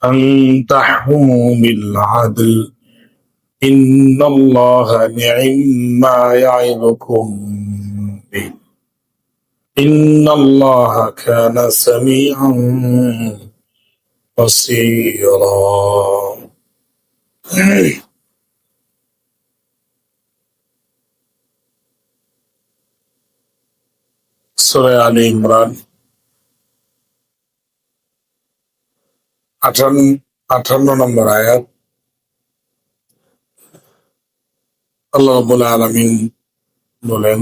أن تحكموا بالعدل إن الله نعم ما يعظكم به إن الله كان سميعا بصيرا সূরা আলে ইমরান 58 নম্বর আয়াত। আল্লাহ রাব্বুল আলামিন বলেন,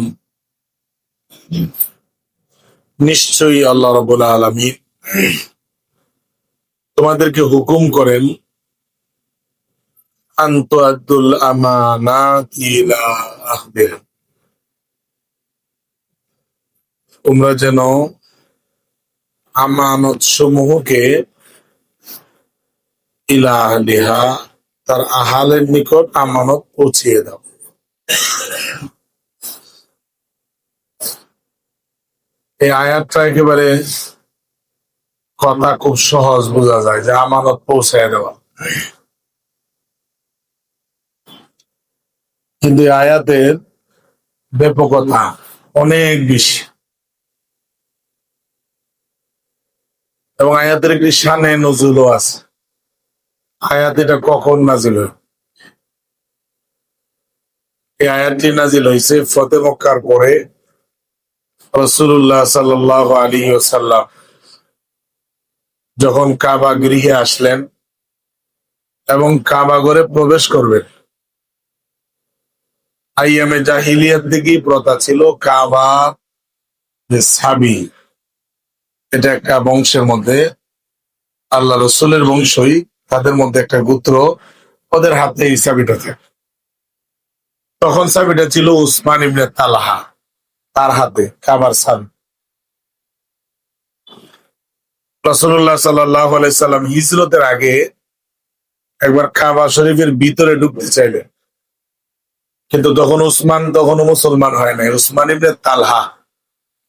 নিশ্চয়ই আল্লাহ রাব্বুল আলামিন তোমাদেরকে হুকুম করেন আন তুআদ্দুল আমানাতি ইলা আহলিহা, তোমরা যেন আমানত সমূহকে ইলা আহলিহা, তার আহালের নিকট আমানত পৌঁছিয়ে দাও। এই আয়াতটা একেবারে কথা খুব সহজ বোঝা যায় যে আমানত পৌঁছায় দেওয়া, কিন্তু এই আয়াতের ব্যাপকতা অনেক বেশি এবং আয়াতের একটি শানে নজুলও আছে। আয়াত এটা কখন নাজিল হয়? এই আয়াতটি নাজিল হয়েছে ফতে মক্কার পরে রাসূলুল্লাহ সাল্লাল্লাহু আলাইহি ওয়াসাল্লাম যখন কাবা গৃহে আসলেন এবং কাবা ঘরে প্রবেশ করবেন। আইয়ামে জাহিলিয়াত থেকেই প্রথা ছিল কাবা যে সাবি, এটা একটা বংশের মধ্যে আল্লাহ রসুলের বংশই, তাদের মধ্যে একটা গোত্র, ওদের হাতে এই চাবিটা থাকে। তখন চাবিটা ছিল উসমান ইবনে তালহা, তার হাতে কাবার চাবি। রাসূলুল্লাহ সাল্লাল্লাহু আলাইহি সাল্লাম হিজরতের আগে একবার কাবা শরীফের ভিতরে ঢুকতে চাইলেন, কিন্তু তখনও মুসলমান হয় নাই। উসমান ইবনে তালহা,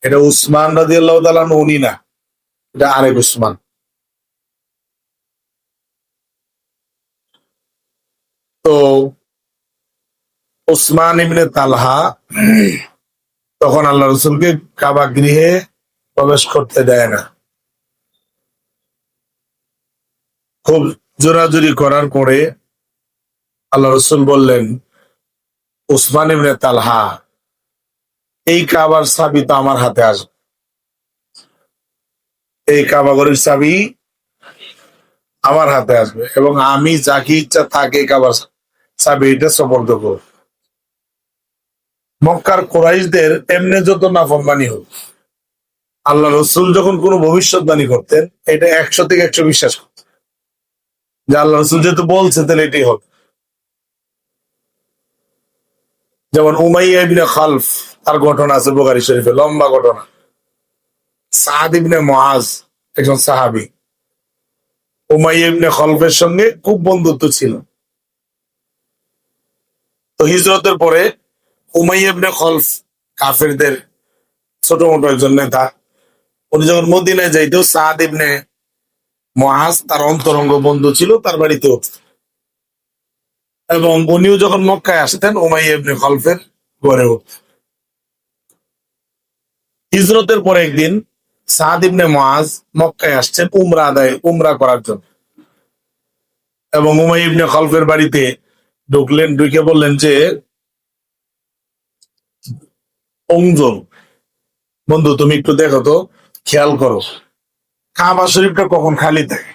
এটা উসমান রাদিয়াল্লাহু তাআলা উনি না, এটা আরেক উসমান। তো উসমান ইবনে তালহা তখন আল্লাহ রসুলকে কাবা গৃহে প্রবেশ করতে দেয় না। খুব জোরাজুরি করার পরে আল্লাহ রসুল বললেন, উসমান ইবনে তালহা, এই কাবার চাবি তো আমার হাতে আসবে, এই কাবা ঘরের চাবি আমার হাতে আসবে এবং আমি যাকে ইচ্ছা তাকে কাবার চাবি এটা সুপর্দ করব। মক্কার কুরাইশদের এমনি যত নাফরমানি হোক, আল্লাহ রসুল যখন কোনো ভবিষ্যৎবাণী করতেন এটা 100 থেকে 100 বিশ্বাস করতেন যে আল্লাহ রসুল যেহেতু বলছে তাহলে এটাই হবে। যেমন উমাইয়া ইবনে খালফ, তার ঘটনা আছে বুখারী শরীফে, লম্বা ঘটনা। সাদ ইবনে মুআজ একজন সাহাবী, উমাইয়া ইবনে খালফের সঙ্গে খুব বন্ধুত্ব ছিল। তো হিজরতের পরে উমাইয়া ইবনে খালফ কাফেরদের ছোট মোটো একজন নেতা, উনি যখন মদিনায় যাইতো সাদ ইবনে মুআজ তার অন্তরঙ্গ বন্ধু ছিল, তার বাড়িতে উঠত এবং উনিও যখন মক্কায় আসতেন উমাইয়া ইবনে খালফের ঘরে উঠত। হিজরতের পরে একদিন সাদ ইবনে মুআজ মক্কায় আসছেন উমরা করার জন্য এবং উমাইয়া ইবনে খালফের বাড়িতে ঢুকলেন। ঢুকে বললেন যে, অঞ্জল বন্ধু, তুমি একটু দেখো তো, খেয়াল করো কাবা শরীফটা কখন খালি থাকে।